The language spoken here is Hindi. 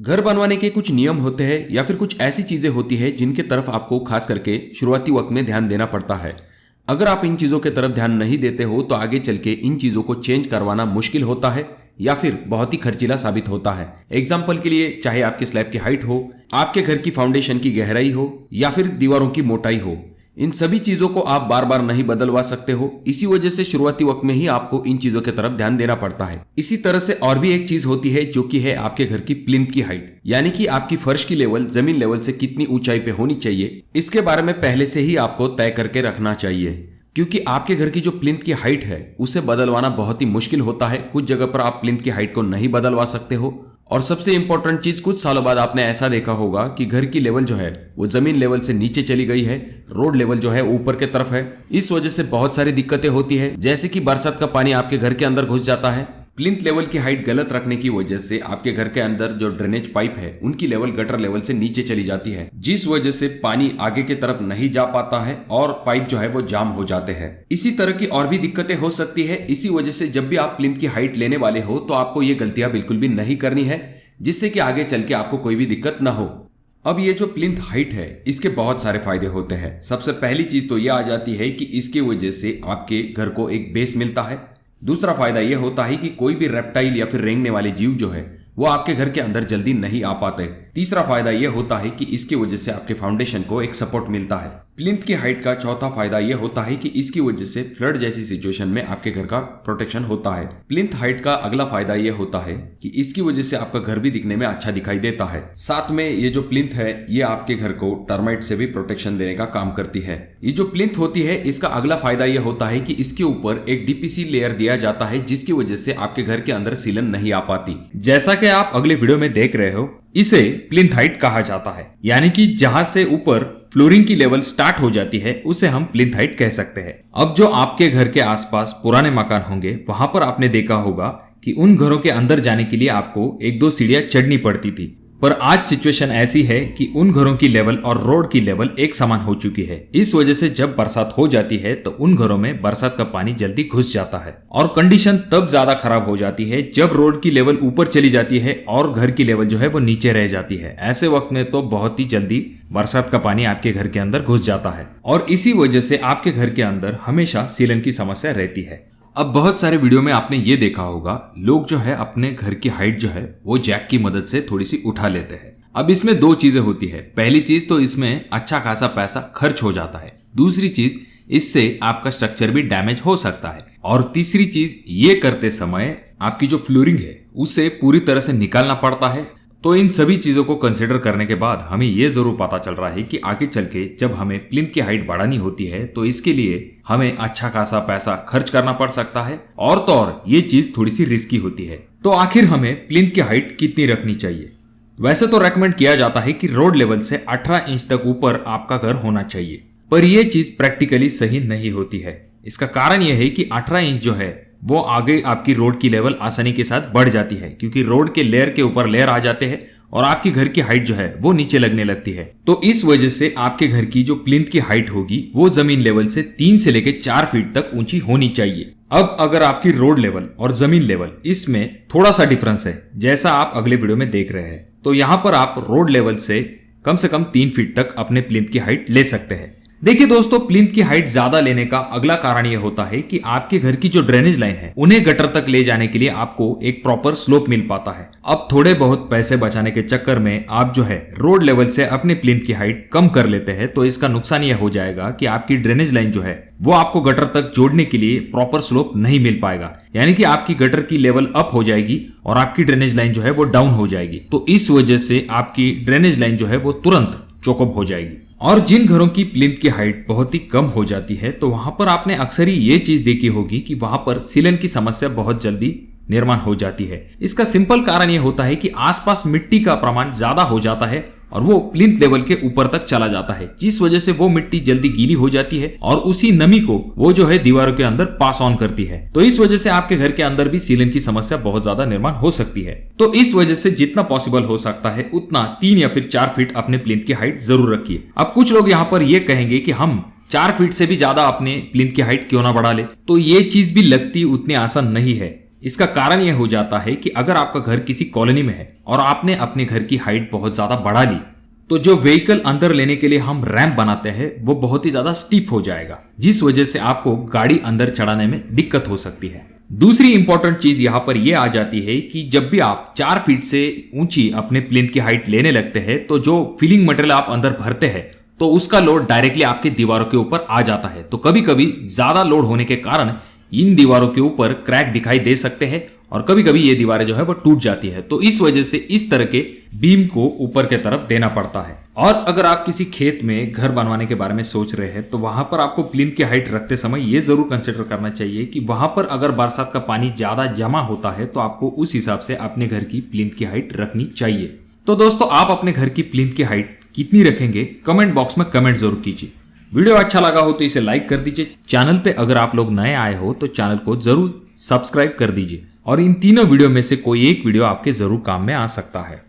घर बनवाने के कुछ नियम होते हैं या फिर कुछ ऐसी चीजें होती है जिनके तरफ आपको खास करके शुरुआती वक्त में ध्यान देना पड़ता है। अगर आप इन चीजों के तरफ ध्यान नहीं देते हो तो आगे चल के इन चीजों को चेंज करवाना मुश्किल होता है या फिर बहुत ही खर्चीला साबित होता है। एग्जाम्पल के लिए, चाहे आपके स्लैब की हाइट हो, आपके घर की फाउंडेशन की गहराई हो या फिर दीवारों की मोटाई हो, इन सभी चीजों को आप बार बार नहीं बदलवा सकते हो। इसी वजह से शुरुआती वक्त में ही आपको इन चीजों की तरफ ध्यान देना पड़ता है। इसी तरह से और भी एक चीज होती है जो कि है आपके घर की प्लिंथ की हाइट, यानी कि आपकी फर्श की लेवल जमीन लेवल से कितनी ऊंचाई पे होनी चाहिए। इसके बारे में पहले से ही आपको तय करके रखना चाहिए, क्योंकि आपके घर की जो प्लिंथ की हाइट है उसे बदलवाना बहुत ही मुश्किल होता है। कुछ जगह पर आप प्लिंथ की हाइट को नहीं बदलवा सकते हो। और सबसे इंपॉर्टेंट चीज, कुछ सालों बाद आपने ऐसा देखा होगा कि घर की लेवल जो है वो जमीन लेवल से नीचे चली गई है, रोड लेवल जो है ऊपर के तरफ है। इस वजह से बहुत सारी दिक्कतें होती है, जैसे कि बरसात का पानी आपके घर के अंदर घुस जाता है। प्लिंथ लेवल की हाइट गलत रखने की वजह से आपके घर के अंदर जो ड्रेनेज पाइप है उनकी लेवल गटर लेवल से नीचे चली जाती है, जिस वजह से पानी आगे की तरफ नहीं जा पाता है और पाइप जो है वो जाम हो जाते हैं। इसी तरह की और भी दिक्कतें हो सकती है। इसी वजह से जब भी आप प्लिंथ की हाइट लेने वाले हो तो आपको ये गलतियां बिल्कुल भी नहीं करनी है, जिससे कि आगे चल के आपको कोई भी दिक्कत ना हो। अब ये जो प्लिंथ हाइट है इसके बहुत सारे फायदे होते हैं। सबसे पहली चीज तो ये आ जाती है कि इसकी वजह से आपके घर को एक बेस मिलता है। दूसरा फायदा यह होता है कि कोई भी रेप्टाइल या फिर रेंगने वाले जीव जो है वो आपके घर के अंदर जल्दी नहीं आ पाते। तीसरा फायदा यह होता है कि इसकी वजह से आपके फाउंडेशन को एक सपोर्ट मिलता है। प्लिंथ की हाइट का चौथा फायदा यह होता है कि इसकी वजह से फ्लड जैसी सिचुएशन में आपके घर का प्रोटेक्शन होता है। प्लिंथ हाइट का अगला फायदा यह होता है कि इसकी वजह से आपका घर भी दिखने में अच्छा दिखाई देता है। साथ में ये जो प्लिंथ है ये आपके घर को टर्माइट से भी प्रोटेक्शन देने का काम करती है। ये जो प्लिंथ होती है इसका अगला फायदा यह होता है कि इसके ऊपर एक डीपीसी लेयर दिया जाता है, जिसकी वजह से आपके घर के अंदर सीलन नहीं आ पाती। जैसा कि आप अगले वीडियो में देख रहे हो, इसे प्लिंथ हाइट कहा जाता है, यानी कि जहां से ऊपर फ्लोरिंग की लेवल स्टार्ट हो जाती है उसे हम प्लिंथ हाइट कह सकते हैं। अब जो आपके घर के आसपास पुराने मकान होंगे वहां पर आपने देखा होगा कि उन घरों के अंदर जाने के लिए आपको एक दो सीढ़ियां चढ़नी पड़ती थी, पर आज सिचुएशन ऐसी है कि उन घरों की लेवल और रोड की लेवल एक समान हो चुकी है। इस वजह से जब बरसात हो जाती है तो उन घरों में बरसात का पानी जल्दी घुस जाता है और कंडीशन तब ज्यादा खराब हो जाती है जब रोड की लेवल ऊपर चली जाती है और घर की लेवल जो है वो नीचे रह जाती है। ऐसे वक्त में तो बहुत ही जल्दी बरसात का पानी आपके घर के अंदर घुस जाता है और इसी वजह से आपके घर के अंदर हमेशा सीलन की समस्या रहती है। अब बहुत सारे वीडियो में आपने ये देखा होगा, लोग जो है अपने घर की हाइट जो है वो जैक की मदद से थोड़ी सी उठा लेते हैं। अब इसमें दो चीजें होती है। पहली चीज तो इसमें अच्छा खासा पैसा खर्च हो जाता है। दूसरी चीज, इससे आपका स्ट्रक्चर भी डैमेज हो सकता है। और तीसरी चीज, ये करते समय आपकी जो फ्लोरिंग है उसे पूरी तरह से निकालना पड़ता है। तो इन सभी चीजों को कंसिडर करने के बाद हमें ये जरूर पता चल रहा है कि आगे चल के जब हमें प्लिंथ की हाइट बढ़ानी होती है तो इसके लिए हमें अच्छा खासा पैसा खर्च करना पड़ सकता है और तो और ये चीज थोड़ी सी रिस्की होती है। तो आखिर हमें प्लिंथ की हाइट कितनी रखनी चाहिए? वैसे तो रेकमेंड किया जाता है कि रोड लेवल से 18 इंच तक ऊपर आपका घर होना चाहिए, पर यह चीज प्रैक्टिकली सही नहीं होती है। इसका कारण यह है कि 18 इंच जो है वो आगे आपकी रोड की लेवल आसानी के साथ बढ़ जाती है, क्योंकि रोड के लेयर के ऊपर लेयर आ जाते हैं और आपकी घर की हाइट जो है वो नीचे लगने लगती है। तो इस वजह से आपके घर की जो प्लिंथ की हाइट होगी वो जमीन लेवल से 3 से लेकर 4 फीट तक ऊंची होनी चाहिए। अब अगर आपकी रोड लेवल और जमीन लेवल इसमें थोड़ा सा डिफरेंस है, जैसा आप अगले वीडियो में देख रहे हैं, तो यहाँ पर आप रोड लेवल से कम 3 फीट तक अपने प्लिंथ की हाइट ले सकते हैं। देखिए दोस्तों, प्लिंथ की हाइट ज्यादा लेने का अगला कारण यह होता है कि आपके घर की जो ड्रेनेज लाइन है उन्हें गटर तक ले जाने के लिए आपको एक प्रॉपर स्लोप मिल पाता है। अब थोड़े बहुत पैसे बचाने के चक्कर में आप जो है रोड लेवल से अपने प्लिंथ की हाइट कम कर लेते हैं, तो इसका नुकसान यह हो जाएगा कि आपकी ड्रेनेज लाइन जो है वो आपको गटर तक जोड़ने के लिए प्रॉपर स्लोप नहीं मिल पाएगा, यानी कि आपकी गटर की लेवल अप हो जाएगी और आपकी ड्रेनेज लाइन जो है वो डाउन हो जाएगी। तो इस वजह से आपकी ड्रेनेज लाइन जो है वो तुरंत चोकअप हो जाएगी। और जिन घरों की प्लिंथ की हाइट बहुत ही कम हो जाती है तो वहां पर आपने अक्सर ही ये चीज देखी होगी कि वहां पर सीलन की समस्या बहुत जल्दी निर्माण हो जाती है। इसका सिंपल कारण यह होता है कि आसपास मिट्टी का प्रमाण ज्यादा हो जाता है और वो प्लिंथ लेवल के ऊपर तक चला जाता है, जिस वजह से वो मिट्टी जल्दी गीली हो जाती है और उसी नमी को वो जो है दीवारों के अंदर पास ऑन करती है। तो इस वजह से आपके घर के अंदर भी सीलन की समस्या बहुत ज्यादा निर्माण हो सकती है। तो इस वजह से जितना पॉसिबल हो सकता है उतना 3 या फिर 4 फीट अपने प्लिंथ की हाइट जरूर रखिए। अब कुछ लोग यहाँ पर ये कहेंगे कि हम 4 फीट से भी ज्यादा अपने प्लिंथ की हाइट क्यों ना बढ़ा ले, तो ये चीज भी लगती उतनी आसान नहीं है। इसका कारण यह हो जाता है कि अगर आपका घर किसी कॉलोनी में है और आपने अपने घर की हाइट बहुत ज्यादा बढ़ा ली, तो जो व्हीकल अंदर लेने के लिए हम रैंप बनाते हैं वो बहुत ही ज्यादा स्टीप हो जाएगा, जिस वजह से आपको गाड़ी अंदर चढ़ाने में दिक्कत हो सकती है। दूसरी इंपॉर्टेंट चीज यहाँ पर यह आ जाती है कि जब भी आप 4 फीट से ऊंची अपने प्लिंथ की हाइट लेने लगते हैं तो जो फिलिंग मटेरियल आप अंदर भरते हैं तो उसका लोड डायरेक्टली आपकी दीवारों के ऊपर आ जाता है। तो कभी कभी ज्यादा लोड होने के कारण इन दीवारों के ऊपर क्रैक दिखाई दे सकते हैं और कभी कभी ये दीवारें जो है वो टूट जाती है। तो इस वजह से इस तरह के बीम को ऊपर के तरफ देना पड़ता है। और अगर आप किसी खेत में घर बनवाने के बारे में सोच रहे हैं तो वहां पर आपको प्लिंथ की हाइट रखते समय ये जरूर कंसिडर करना चाहिए कि वहां पर अगर बरसात का पानी ज्यादा जमा होता है तो आपको उस हिसाब से अपने घर की प्लिंथ की हाइट रखनी चाहिए। तो दोस्तों, आप अपने घर की प्लिंथ की हाइट कितनी रखेंगे कमेंट बॉक्स में कमेंट जरूर कीजिए। वीडियो अच्छा लगा हो तो इसे लाइक कर दीजिए। चैनल पे अगर आप लोग नए आए हो तो चैनल को जरूर सब्सक्राइब कर दीजिए और इन तीनों वीडियो में से कोई एक वीडियो आपके जरूर काम में आ सकता है।